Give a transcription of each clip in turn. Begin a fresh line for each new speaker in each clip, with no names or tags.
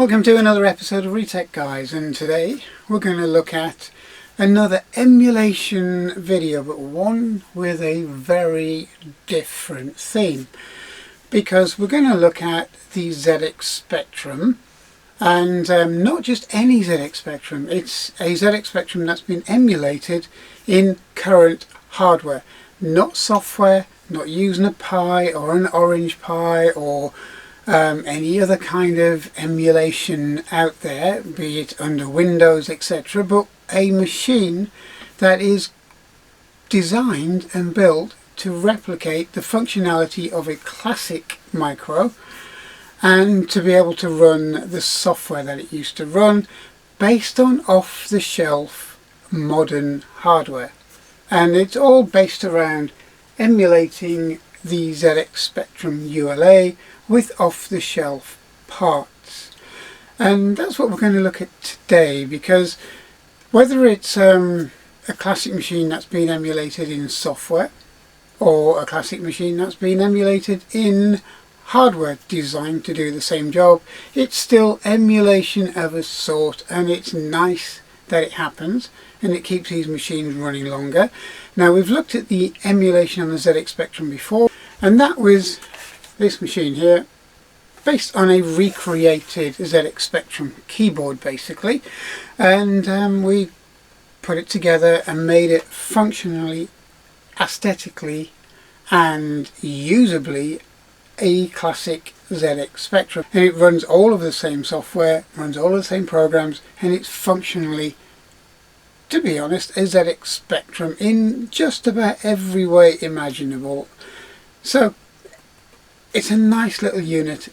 Welcome to another episode of Retech Guys, and today we're going to look at another emulation video, but one with a very different theme, because we're going to look at the ZX Spectrum, and not just any ZX Spectrum. It's a ZX Spectrum that's been emulated in current hardware, not software, not using a Pi or an Orange Pi or any other kind of emulation out there, be it under Windows, etc., but a machine that is designed and built to replicate the functionality of a classic micro and to be able to run the software that it used to run based on off-the-shelf modern hardware. And it's all based around emulating the ZX Spectrum ULA with off-the-shelf parts. And that's what we're going to look at today, because whether it's a classic machine that's been emulated in software or a classic machine that's been emulated in hardware designed to do the same job, it's still emulation of a sort, and it's nice that it happens and it keeps these machines running longer. Now, we've looked at the emulation on the ZX Spectrum before, and that was this machine here, based on a recreated ZX Spectrum keyboard basically, and we put it together and made it functionally, aesthetically and usably a classic ZX Spectrum. And it runs all of the same software, runs all of the same programs, and it's functionally, to be honest, a ZX Spectrum in just about every way imaginable. So it's a nice little unit,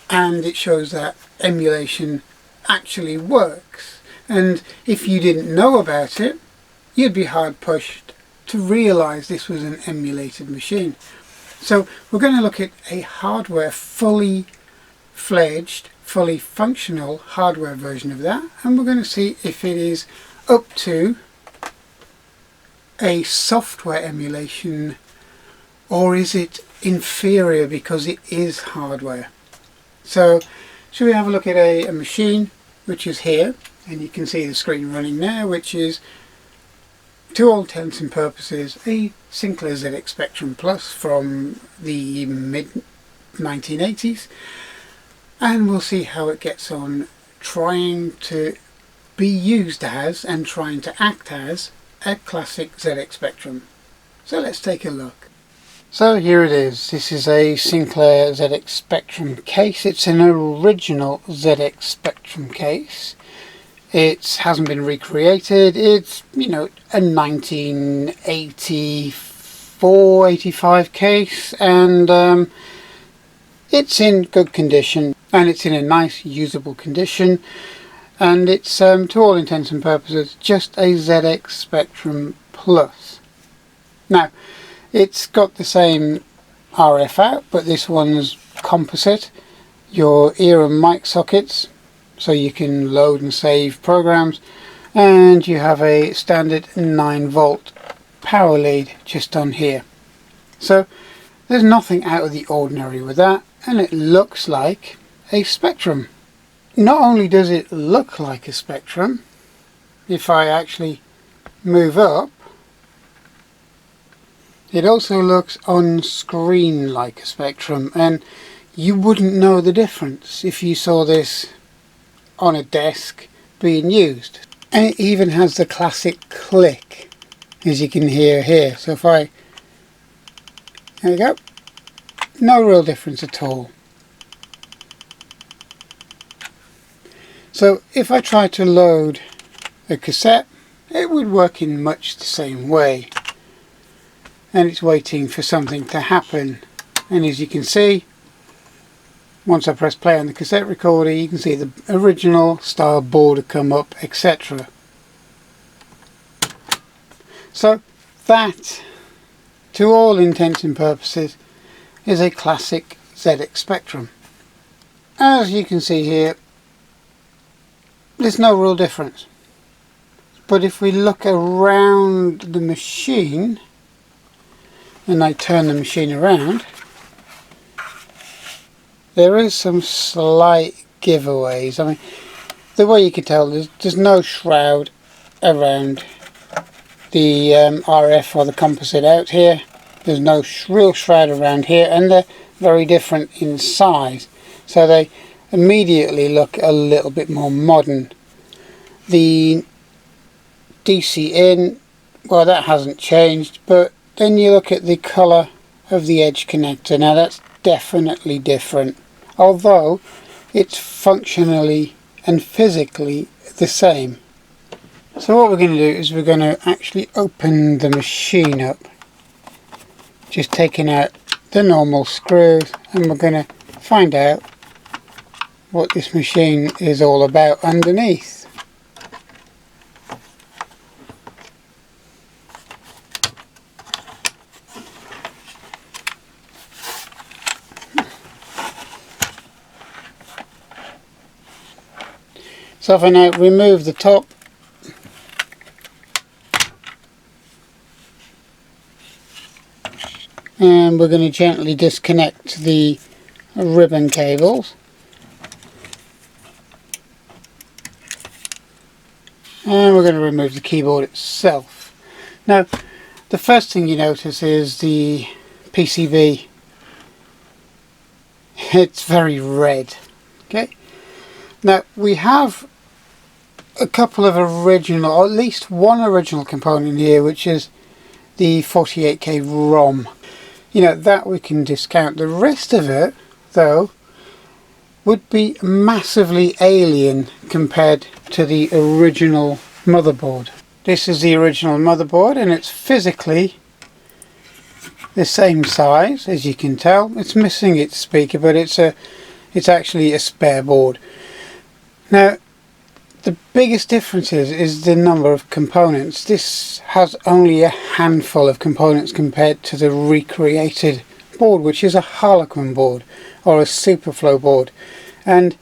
and it shows that emulation actually works. And if you didn't know about it, you'd be hard pushed to realize this was an emulated machine. So we're going to look at a hardware, fully fledged, fully functional hardware version of that, and we're going to see if it is up to a software emulation, or is it inferior because it is hardware. So should we have a look at a machine which is here, and you can see the screen running now, which is, to all intents and purposes, a Sinclair ZX Spectrum Plus from the mid-1980s, and we'll see how it gets on trying to be used as and trying to act as a classic ZX Spectrum. So let's take a look. So here it is. This is a Sinclair ZX Spectrum case. It's an original ZX Spectrum case. It hasn't been recreated. It's, you know, a 1984-85 case, and it's in good condition, and it's in a nice usable condition, and it's to all intents and purposes just a ZX Spectrum Plus. Now, it's got the same RF out, but this one's composite. Your ear and mic sockets, so you can load and save programs, and you have a standard 9-volt power lead just on here. So there's nothing out of the ordinary with that, and it looks like a Spectrum. Not only does it look like a Spectrum, if I actually move up, it also looks on screen like a Spectrum, and you wouldn't know the difference if you saw this on a desk being used. And it even has the classic click, as you can hear here. So if I, there you go, no real difference at all. So if I try to load a cassette, it would work in much the same way. And it's waiting for something to happen, and as you can see, once I press play on the cassette recorder, you can see the original style border come up, etc. So that, to all intents and purposes, is a classic ZX Spectrum. As you can see here, there's no real difference. But if we look around the machine, and I turn the machine around, there is some slight giveaways. I mean, the way you can tell, there's no shroud around the RF or the composite out here. There's no real shroud around here, and they're very different in size, so they immediately look a little bit more modern. The DC in, well, that hasn't changed, but then you look at the colour of the edge connector. Now that's definitely different, although it's functionally and physically the same. So what we're going to do is we're going to actually open the machine up, just taking out the normal screws, and we're going to find out what this machine is all about underneath. So if I now remove the top, and we're going to gently disconnect the ribbon cables, and we're going to remove the keyboard itself. Now the first thing you notice is the PCB. It's very red. Okay, now we have a couple of original, or at least one original component here, which is the 48K ROM. You know, that we can discount. The rest of it, though, would be massively alien compared to the original motherboard. This is the original motherboard, and it's physically the same size, as you can tell. It's missing its speaker, but it's actually a spare board. Now, the biggest difference is the number of components. This has only a handful of components compared to the recreated board, which is a Harlequin board or a Superflow board, and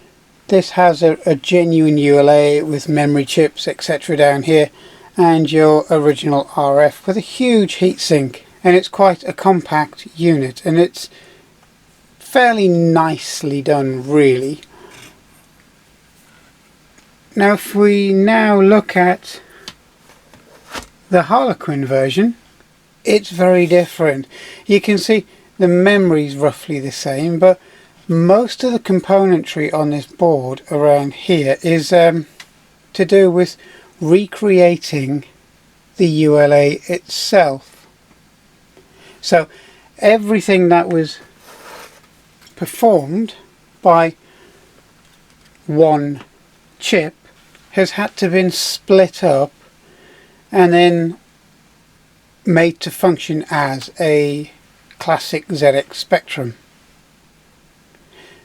this has a genuine ULA with memory chips, etc. down here, and your original RF with a huge heatsink, and it's quite a compact unit, and it's fairly nicely done, really. Now if we now look at the Harlequin version, it's very different. You can see the memory is roughly the same, but most of the componentry on this board around here is to do with recreating the ULA itself. So everything that was performed by one chip has had to been split up and then made to function as a classic ZX Spectrum.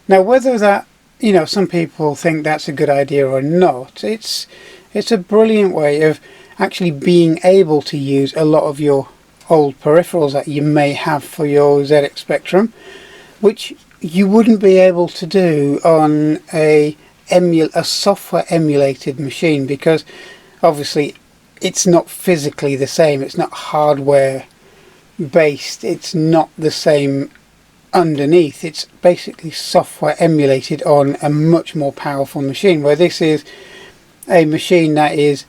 Now whether that, you know, some people think that's a good idea or not, it's a brilliant way of actually being able to use a lot of your old peripherals that you may have for your ZX Spectrum, which you wouldn't be able to do on a software emulated machine, because obviously it's not physically the same, it's not hardware based, it's not the same underneath, it's basically software emulated on a much more powerful machine, where this is a machine that is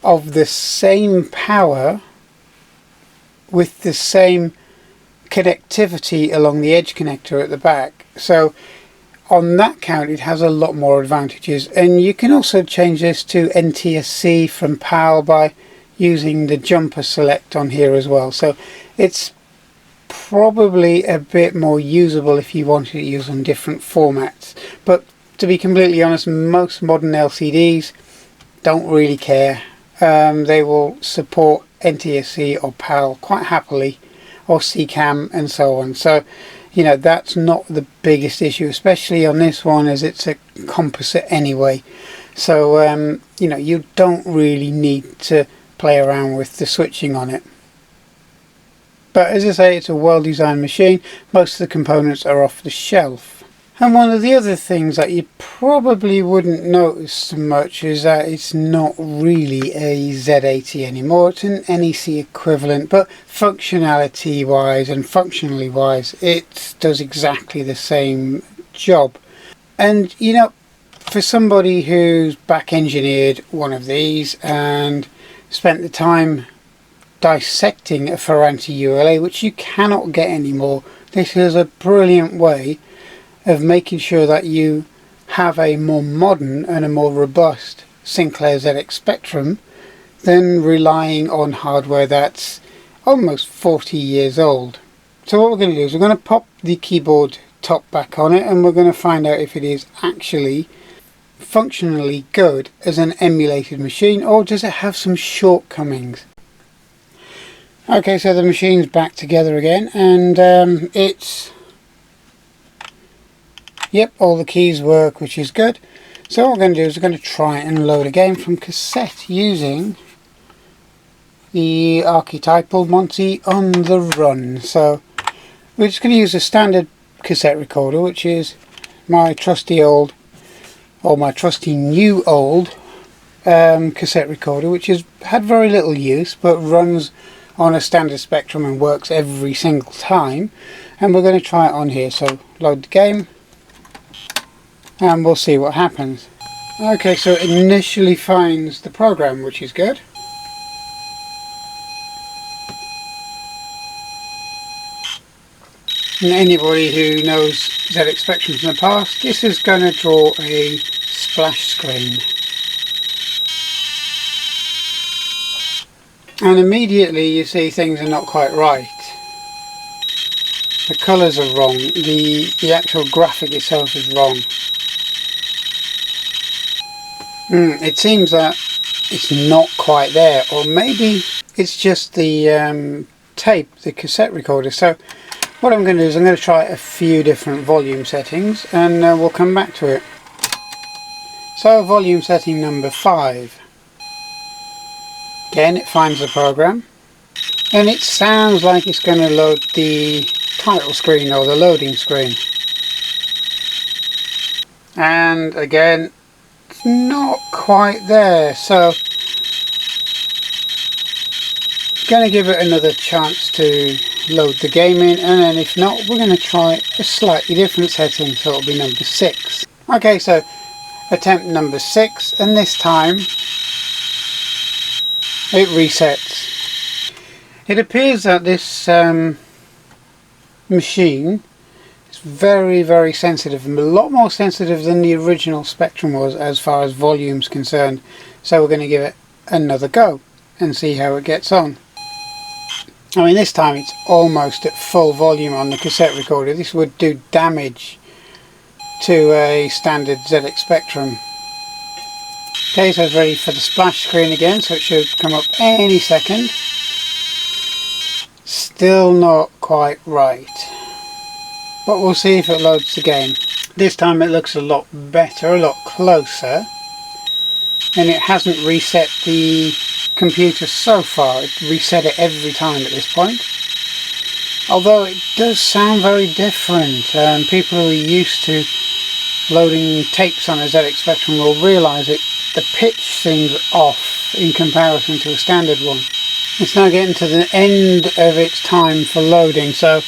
of the same power with the same connectivity along the edge connector at the back. So on that count it has a lot more advantages, and you can also change this to NTSC from PAL by using the jumper select on here as well. So it's probably a bit more usable if you wanted to use on different formats, but to be completely honest, most modern LCDs don't really care. They will support NTSC or PAL quite happily, or CCAM and so on. So you know, that's not the biggest issue, especially on this one, as it's a composite anyway. So you know, you don't really need to play around with the switching on it. But as I say, it's a well-designed machine. Most of the components are off the shelf. And one of the other things that you probably wouldn't notice so much is that it's not really a Z80 anymore. It's an NEC equivalent, but functionality wise and functionally wise, it does exactly the same job. And you know, for somebody who's back engineered one of these and spent the time dissecting a Ferranti ULA, which you cannot get anymore, this is a brilliant way of making sure that you have a more modern and a more robust Sinclair ZX Spectrum than relying on hardware that's almost 40 years old. So what we're going to do is we're going to pop the keyboard top back on it, and we're going to find out if it is actually functionally good as an emulated machine, or does it have some shortcomings. Okay, so the machine's back together again, and yep, all the keys work, which is good. So what we're going to do is we're going to try and load a game from cassette using the archetypal Monty on the Run. So we're just going to use a standard cassette recorder, which is my trusty old, or my trusty new old cassette recorder, which has had very little use but runs on a standard Spectrum and works every single time. And we're going to try it on here. So load the game and we'll see what happens. Okay, so it initially finds the program, which is good. And anybody who knows ZX Spectrum from the past, this is going to draw a splash screen. And immediately you see things are not quite right. The colours are wrong, the actual graphic itself is wrong. It seems that it's not quite there, or maybe it's just the tape, the cassette recorder. So what I'm going to do is I'm going to try a few different volume settings, and we'll come back to it. So volume setting number 5. Again, it finds the program, and it sounds like it's going to load the title screen or the loading screen. And again, it's not quite there, so I'm going to give it another chance to load the game in, and then if not, we're going to try a slightly different setting, so it'll be number 6. Okay, so attempt number 6, and this time it resets. It appears that this machine is very, very sensitive, a lot more sensitive than the original Spectrum was as far as volume's concerned. So we're going to give it another go and see how it gets on. I mean, this time it's almost at full volume on the cassette recorder. This would do damage to a standard ZX Spectrum. Okay, so it's ready for the splash screen again, so it should come up any second. Still not quite right, but we'll see if it loads the game. This time it looks a lot better, a lot closer, and it hasn't reset the computer so far. It reset it every time at this point, although it does sound very different. People who are used to loading tapes on a ZX Spectrum will realise it. The pitch seems off in comparison to a standard one. It's now getting to the end of its time for loading, so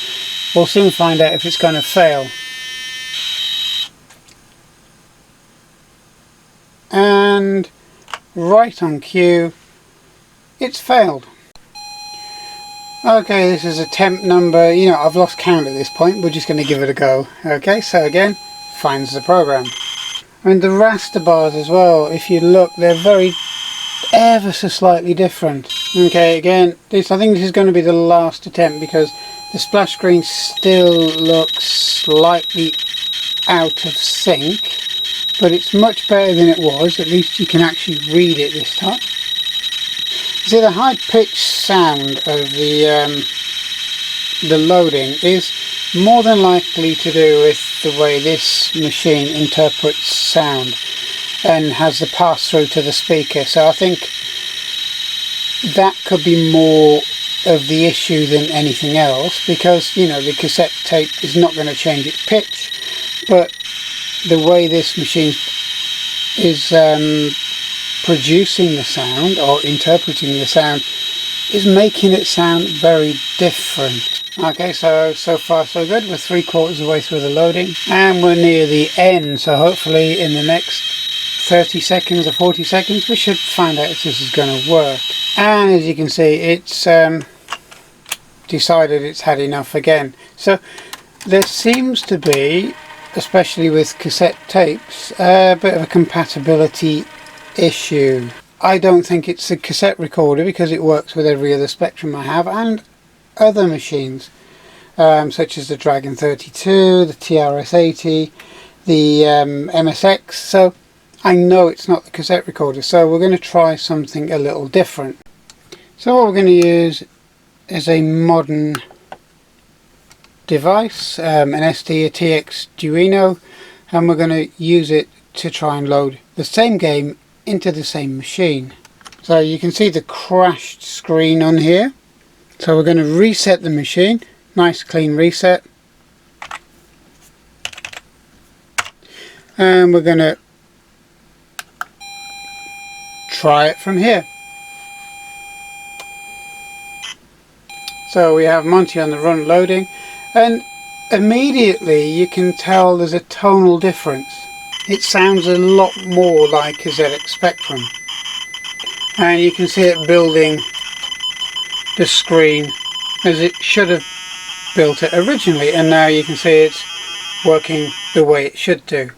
we'll soon find out if it's going to fail. And right on cue, it's failed. Okay, this is attempt number, I've lost count at this point. We're just going to give it a go. Okay, so again, finds the program. I mean, the raster bars as well, if you look, they're ever so slightly different. Okay, again, I think this is going to be the last attempt, because the splash screen still looks slightly out of sync, but it's much better than it was. At least you can actually read it this time. See, the high-pitched sound of the loading is more than likely to do with the way this machine interprets sound and has the pass-through to the speaker. So I think that could be more of the issue than anything else, because the cassette tape is not going to change its pitch, but the way this machine is producing the sound or interpreting the sound is making it sound very different. Okay, so far so good. We're 3/4 of the way through the loading and we're near the end, so hopefully in the next 30 seconds or 40 seconds we should find out if this is going to work. And as you can see, it's decided it's had enough again. So there seems to be, especially with cassette tapes, a bit of a compatibility issue. I don't think it's a cassette recorder because it works with every other Spectrum I have and other machines, such as the Dragon 32, the TRS-80, the MSX, so I know it's not the cassette recorder, so we're going to try something a little different. So what we're going to use is a modern device, an SD, a TX Duino, and we're going to use it to try and load the same game into the same machine. So you can see the crashed screen on here. So we're going to reset the machine, nice clean reset, and we're going to try it from here. So we have Monty on the run loading, and immediately you can tell there's a tonal difference. It sounds a lot more like a ZX Spectrum, and you can see it building the screen as it should have built it originally, and now you can see it's working the way it should do.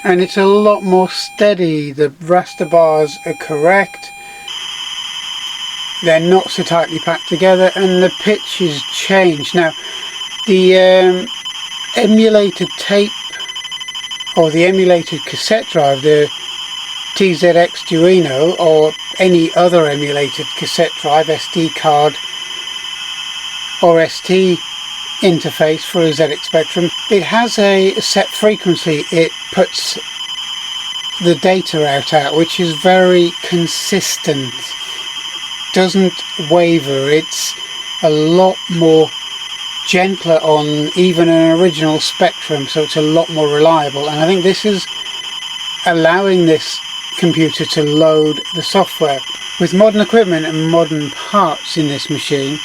And it's a lot more steady. The raster bars are correct, they're not so tightly packed together, and the pitch is changed. Now the emulated tape or the emulated cassette drive, the TZX Duino, or any other emulated cassette drive, SD card or ST interface for a ZX Spectrum, it has a set frequency it puts the data out at, which is very consistent, doesn't waver. It's a lot more gentler on even an original Spectrum, so it's a lot more reliable, and I think this is allowing this computer to load the software. With modern equipment and modern parts in this machine,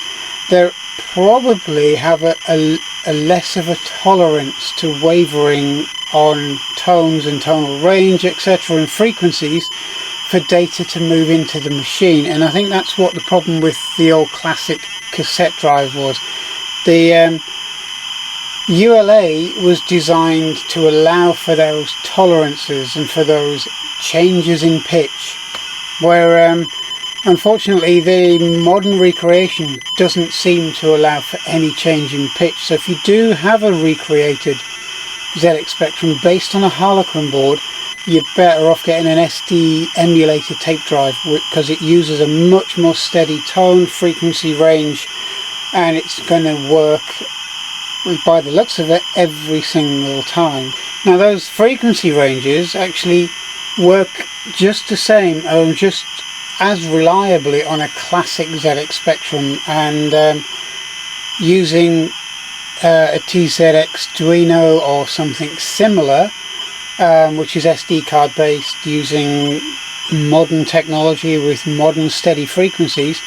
they probably have a less of a tolerance to wavering on tones and tonal range, etc., and frequencies for data to move into the machine. And I think that's what the problem with the old classic cassette drive was. The ULA was designed to allow for those tolerances and for those changes in pitch, where unfortunately the modern recreation doesn't seem to allow for any change in pitch. So if you do have a recreated ZX Spectrum based on a Harlequin board, you're better off getting an SD emulated tape drive, because it uses a much more steady tone, frequency range, and it's going to work, by the looks of it, every single time. Now those frequency ranges actually work just the same, or just as reliably on a classic ZX Spectrum, and using a TZX Duino or something similar, which is SD card based, using modern technology with modern steady frequencies,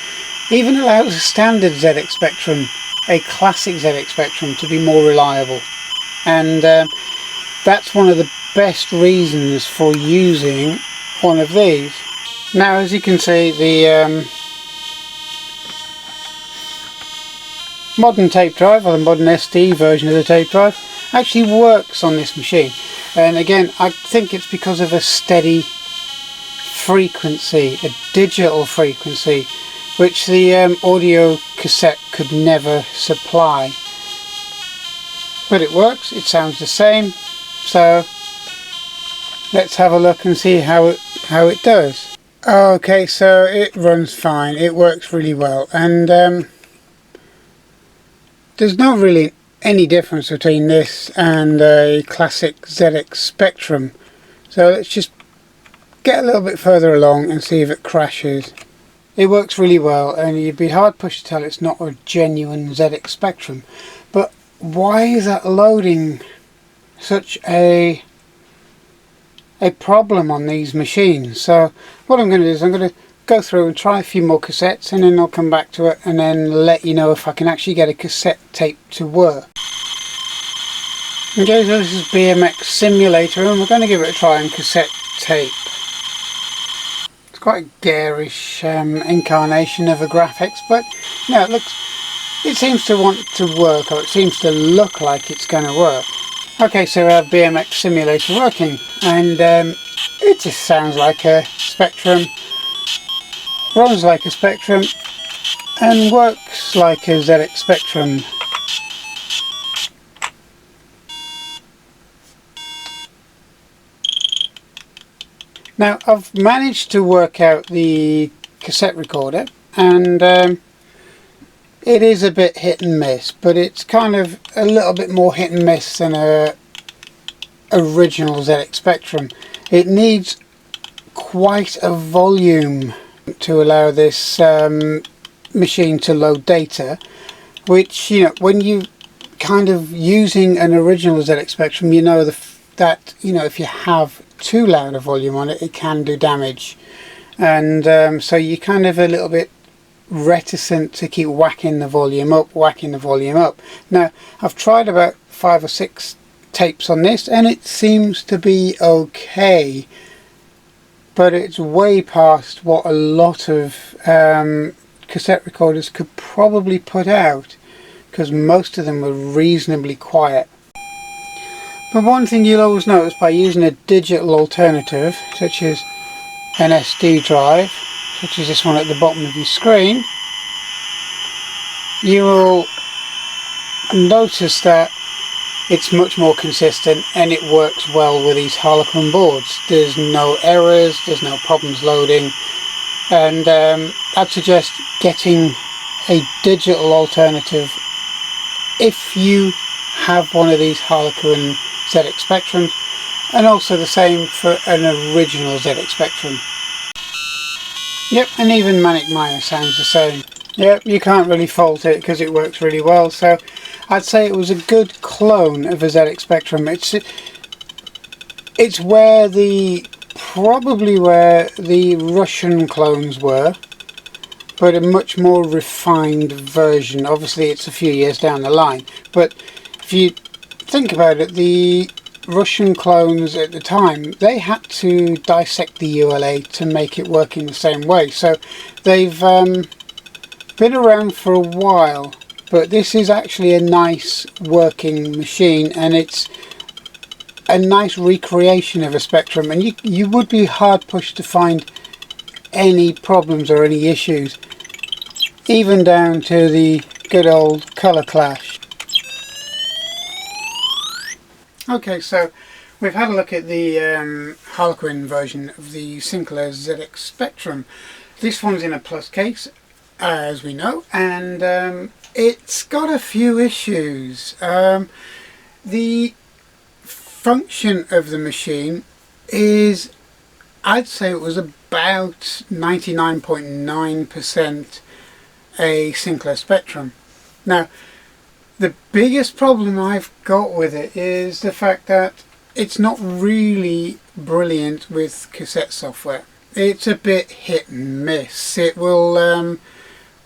even allows a standard ZX Spectrum, a classic ZX Spectrum, to be more reliable. And that's one of the best reasons for using one of these. Now, as you can see, the modern tape drive, or the modern SD version of the tape drive, actually works on this machine. And again, I think it's because of a steady frequency, a digital frequency, which the audio cassette could never supply. But it works, it sounds the same, so let's have a look and see how it does. Okay, so it runs fine, it works really well, and there's not really any difference between this and a classic ZX Spectrum. So let's just get a little bit further along and see if it crashes. It works really well, and you'd be hard pushed to tell it's not a genuine ZX Spectrum. But why is that loading such a problem on these machines? So what I'm going to do is I'm going to go through and try a few more cassettes, and then I'll come back to it and then let you know if I can actually get a cassette tape to work. Okay, so this is BMX Simulator, and we're going to give it a try on cassette tape. It's quite a garish incarnation of a graphics, but no, it seems to want to work, or it seems to look like it's going to work. Okay, so we have BMX Simulator working, and it just sounds like a Spectrum, runs like a Spectrum, and works like a ZX Spectrum. Now, I've managed to work out the cassette recorder, and it is a bit hit and miss, but it's kind of a little bit more hit and miss than a original ZX Spectrum. It needs quite a volume to allow this machine to load data, which, you know, when you kind of using an original ZX Spectrum, you know that if you have too loud a volume on it, it can do damage, and so you're kind of a little bit reticent to keep whacking the volume up. Now, I've tried about 5 or 6 tapes on this, and it seems to be okay, but it's way past what a lot of cassette recorders could probably put out, because most of them were reasonably quiet. But one thing you'll always notice by using a digital alternative, such as an SD drive, such as this one at the bottom of your screen, you will notice that it's much more consistent, and it works well with these Harlequin boards. There's no errors, there's no problems loading, and I'd suggest getting a digital alternative if you have one of these Harlequin ZX Spectrums, and also the same for an original ZX Spectrum. Yep, and even Manic Miner sounds the same. Yep, you can't really fault it because it works really well, so I'd say it was a good clone of a ZX Spectrum. It's probably where the Russian clones were, but a much more refined version. Obviously it's a few years down the line, but if you think about it, the Russian clones at the time, they had to dissect the ULA to make it work in the same way, so they've been around for a while, but this is actually a nice working machine, and it's a nice recreation of a Spectrum, and you would be hard pushed to find any problems or any issues, even down to the good old colour clash. Okay, so we've had a look at the Harlequin version of the Sinclair ZX Spectrum. This one's in a plus case, as we know, and it's got a few issues. The function of the machine is, I'd say it was about 99.9% a Sinclair Spectrum. Now, the biggest problem I've got with it is the fact that it's not really brilliant with cassette software. It's a bit hit and miss. It will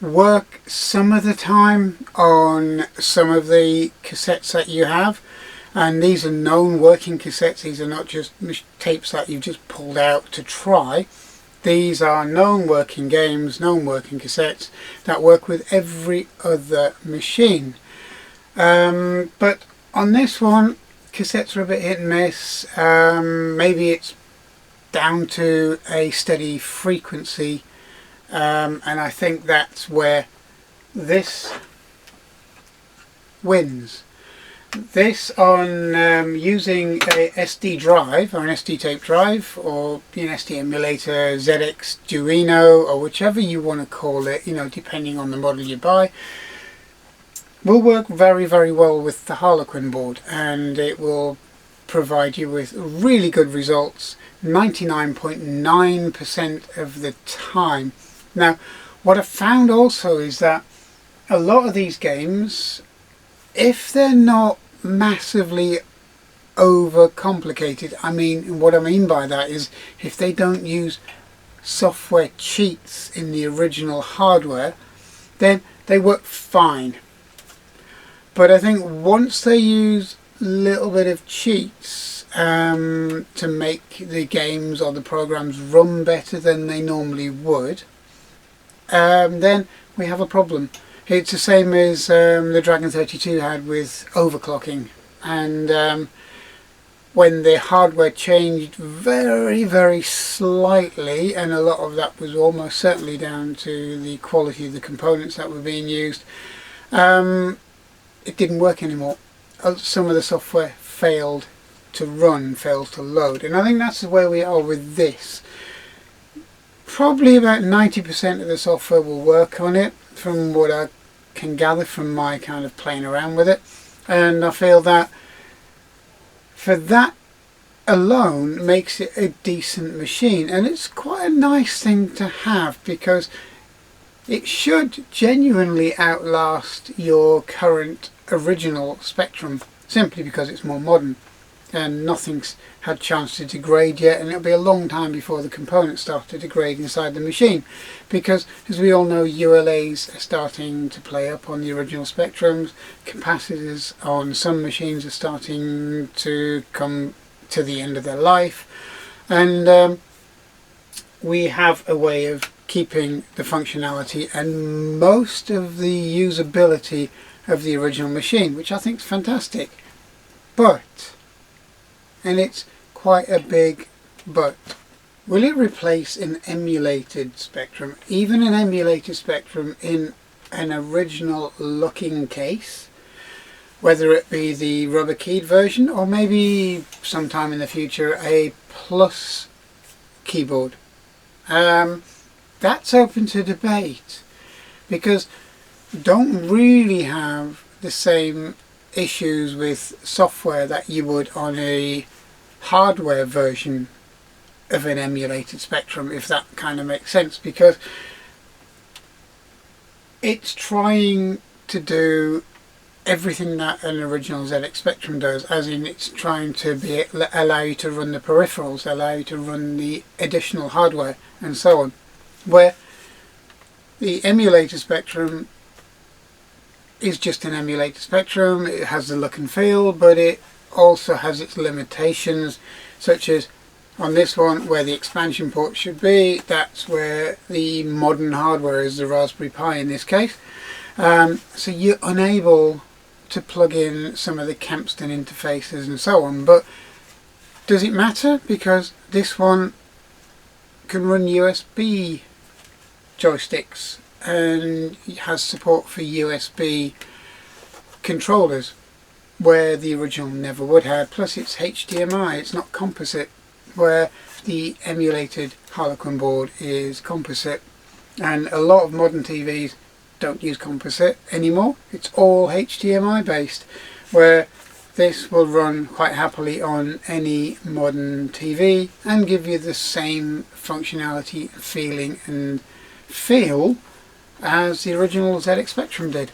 work some of the time on some of the cassettes that you have, and these are known working cassettes. These are not just tapes that you've just pulled out to try. These are known working games, known working cassettes that work with every other machine. But on this one, cassettes are a bit hit and miss. Maybe it's down to a steady frequency, and I think that's where this wins. This on using a SD drive or an SD tape drive, or an SD emulator, ZX Duino, or whichever you want to call it, depending on the model you buy, will work very, very well with the Harlequin board, and it will provide you with really good results 99.9% of the time. Now, what I've found also is that a lot of these games, if they're not massively overcomplicated, what I mean by that is if they don't use software cheats in the original hardware, then they work fine. But I think once they use a little bit of cheats to make the games or the programs run better than they normally would, then we have a problem. It's the same as the Dragon 32 had with overclocking, and when the hardware changed very slightly, and a lot of that was almost certainly down to the quality of the components that were being used, it didn't work anymore. Some of the software failed to run, failed to load, and I think that's where we are with this. Probably about 90% of the software will work on it, from what I can gather from my kind of playing around with it, and I feel that for that alone makes it a decent machine, and it's quite a nice thing to have because it should genuinely outlast your current original Spectrum, simply because it's more modern and nothing's had chance to degrade yet, and it'll be a long time before the components start to degrade inside the machine, because as we all know, ULAs are starting to play up on the original Spectrums. Capacitors on some machines are starting to come to the end of their life, and we have a way of keeping the functionality and most of the usability of the original machine, which I think is fantastic. But, and it's quite a big but, will it replace an emulated Spectrum, even an emulated Spectrum in an original looking case, whether it be the rubber keyed version or maybe sometime in the future a plus keyboard? That's open to debate, because don't really have the same issues with software that you would on a hardware version of an emulated Spectrum, if that kind of makes sense, because it's trying to do everything that an original ZX Spectrum does, as in it's trying to allow you to run the peripherals, allow you to run the additional hardware and so on, where the emulator Spectrum is just an emulator Spectrum. It has the look and feel, but it also has its limitations, such as on this one where the expansion port should be, that's where the modern hardware is, the Raspberry Pi in this case. So you're unable to plug in some of the Kempston interfaces and so on, but does it matter? Because this one can run USB joysticks and has support for USB controllers, where the original never would have. Plus it's HDMI, it's not composite, where the emulated Harlequin board is composite, and a lot of modern TVs don't use composite anymore. It's all HDMI based, where this will run quite happily on any modern TV and give you the same functionality, feeling and feel as the original ZX Spectrum did.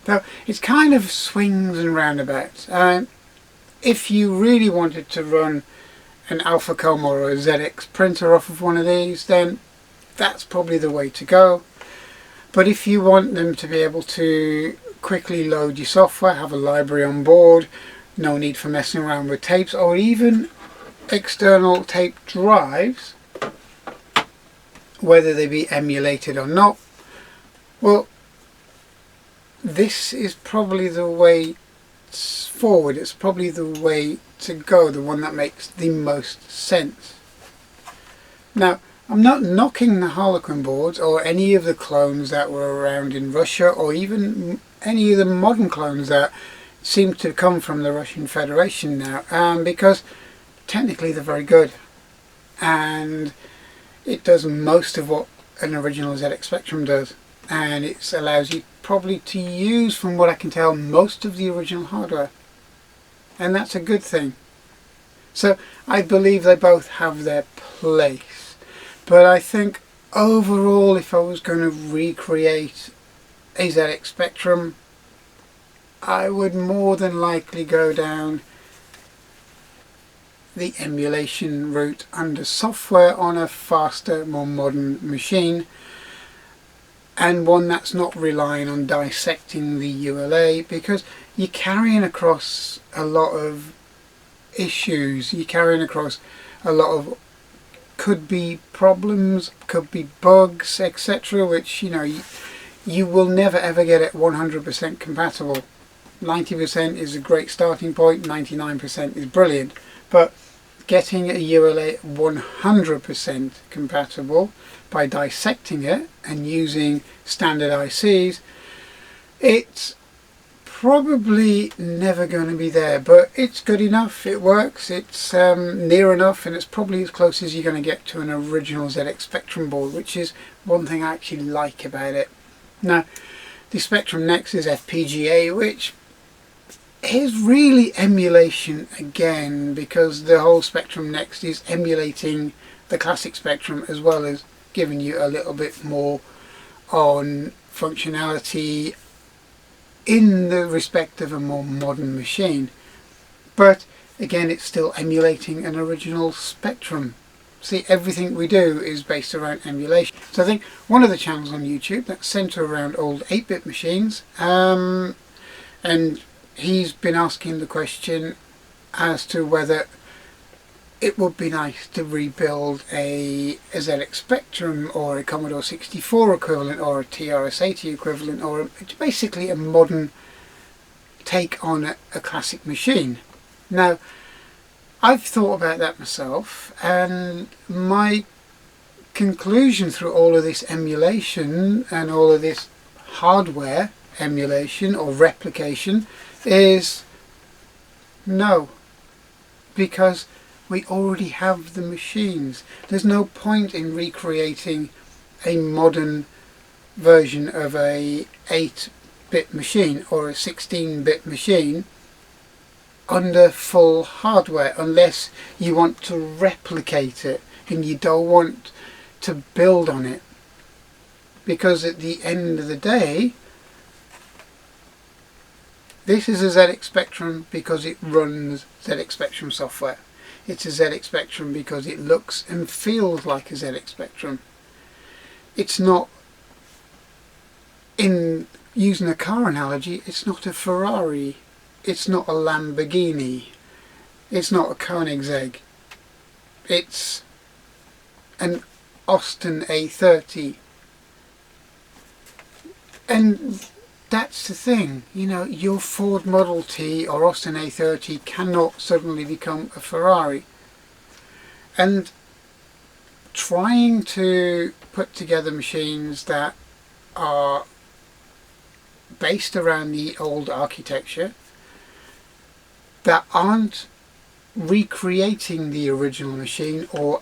So it's kind of swings and roundabouts. If you really wanted to run an Alphacom or a ZX printer off of one of these, then that's probably the way to go. But if you want them to be able to quickly load your software, have a library on board, no need for messing around with tapes or even external tape drives, whether they be emulated or not, well, this is probably the way forward. It's probably the way to go, the one that makes the most sense. Now, I'm not knocking the Harlequin boards or any of the clones that were around in Russia, or even any of the modern clones that seem to come from the Russian Federation now, because technically they're very good and it does most of what an original ZX Spectrum does, and it allows you probably to use, from what I can tell, most of the original hardware, and that's a good thing. So I believe they both have their place, but I think overall, if I was going to recreate a ZX Spectrum, I would more than likely go down the emulation route under software on a faster, more modern machine, and one that's not relying on dissecting the ULA, because you're carrying across a lot of issues, you're carrying across a lot of could be problems, could be bugs, etc., which you will never ever get it 100% compatible. 90% is a great starting point, 99% is brilliant, but getting a ULA 100% compatible by dissecting it and using standard ICs, it's probably never going to be there, but it's good enough, it works, it's near enough, and it's probably as close as you're going to get to an original ZX Spectrum board, which is one thing I actually like about it. Now, the Spectrum Next is FPGA, which is really emulation again, because the whole Spectrum Next is emulating the classic Spectrum as well as giving you a little bit more on functionality in the respect of a more modern machine. But again, it's still emulating an original Spectrum. See, everything we do is based around emulation. So I think one of the channels on YouTube that's centered around old 8-bit machines, and he's been asking the question as to whether it would be nice to rebuild a ZX Spectrum or a Commodore 64 equivalent or a TRS-80 equivalent, or basically a modern take on a classic machine. Now, I've thought about that myself, and my conclusion through all of this emulation and all of this hardware emulation or replication is no, because we already have the machines. There's no point in recreating a modern version of a 8-bit machine or a 16-bit machine under full hardware, unless you want to replicate it and you don't want to build on it, because at the end of the day, this is a ZX Spectrum because it runs ZX Spectrum software. It's a ZX Spectrum because it looks and feels like a ZX Spectrum. It's not, in using a car analogy, it's not a Ferrari, it's not a Lamborghini, it's not a Koenigsegg, it's an Austin A30. And that's the thing, your Ford Model T or Austin A30 cannot suddenly become a Ferrari. And trying to put together machines that are based around the old architecture, that aren't recreating the original machine or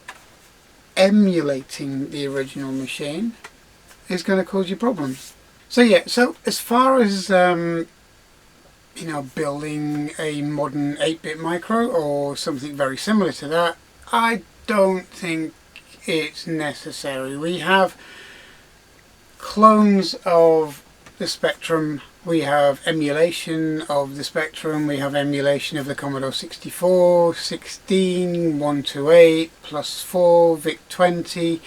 emulating the original machine, is going to cause you problems. So yeah, so as far as building a modern 8-bit micro or something very similar to that, I don't think it's necessary. We have clones of the Spectrum, we have emulation of the Spectrum, we have emulation of the Commodore 64, 16, 128, plus 4, VIC-20.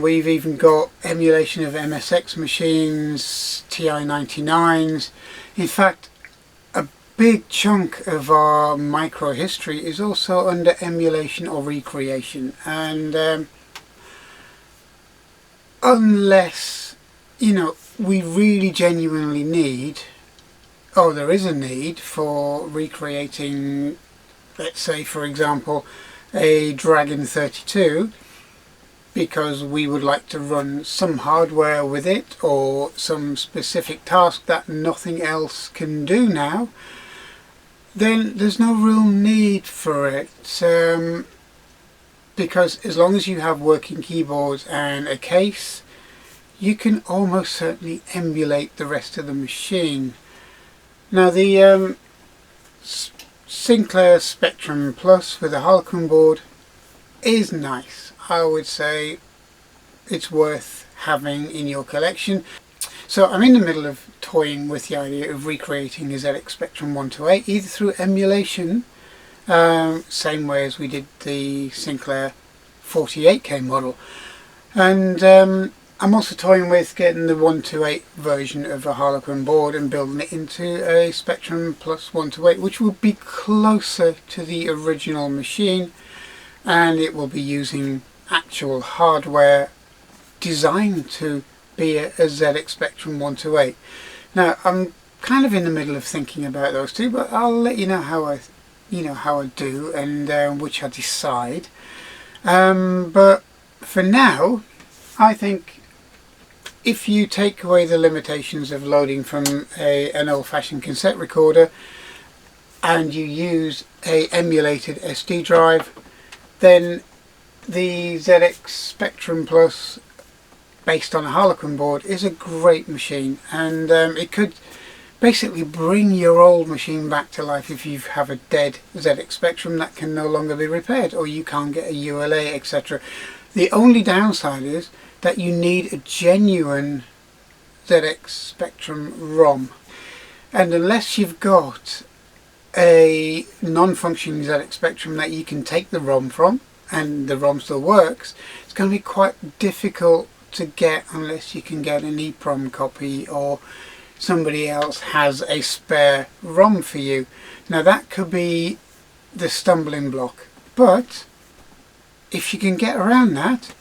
We've even got emulation of MSX machines, TI-99s. In fact, a big chunk of our micro history is also under emulation or recreation. And unless, we really genuinely need, or there is a need for recreating, let's say for example, a Dragon 32, because we would like to run some hardware with it or some specific task that nothing else can do now, then there's no real need for it, because as long as you have working keyboards and a case, you can almost certainly emulate the rest of the machine. Now the Sinclair Spectrum Plus with a Harlequin board is nice. I would say it's worth having in your collection. So I'm in the middle of toying with the idea of recreating a ZX Spectrum 128, either through emulation same way as we did the Sinclair 48K model. And I'm also toying with getting the 128 version of a Harlequin board and building it into a Spectrum Plus 128, which will be closer to the original machine, and it will be using actual hardware designed to be a ZX Spectrum 128. Now I'm kind of in the middle of thinking about those two, but I'll let you know how I do and which I decide. But for now, I think if you take away the limitations of loading from an old-fashioned cassette recorder and you use a emulated SD drive, then the ZX Spectrum Plus based on a Harlequin board is a great machine, and it could basically bring your old machine back to life if you have a dead ZX Spectrum that can no longer be repaired, or you can't get a ULA, etc. The only downside is that you need a genuine ZX Spectrum ROM, and unless you've got a non-functioning ZX Spectrum that you can take the ROM from and the ROM still works, it's going to be quite difficult to get unless you can get an EEPROM copy or somebody else has a spare ROM for you. Now that could be the stumbling block, but if you can get around that,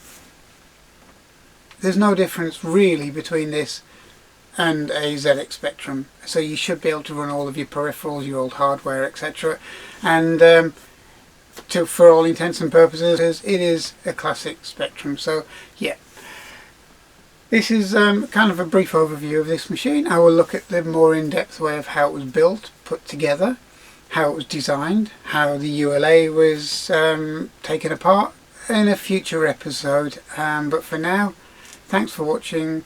there's no difference really between this and a ZX Spectrum, so you should be able to run all of your peripherals, your old hardware, etc. And for all intents and purposes, it is a classic Spectrum. So yeah, this is kind of a brief overview of this machine. I will look at the more in-depth way of how it was built, put together, how it was designed, how the ULA was taken apart in a future episode. But for now, thanks for watching,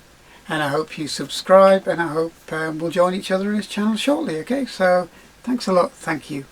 and I hope you subscribe, and I hope we'll join each other in this channel shortly. Okay, so thanks a lot. Thank you.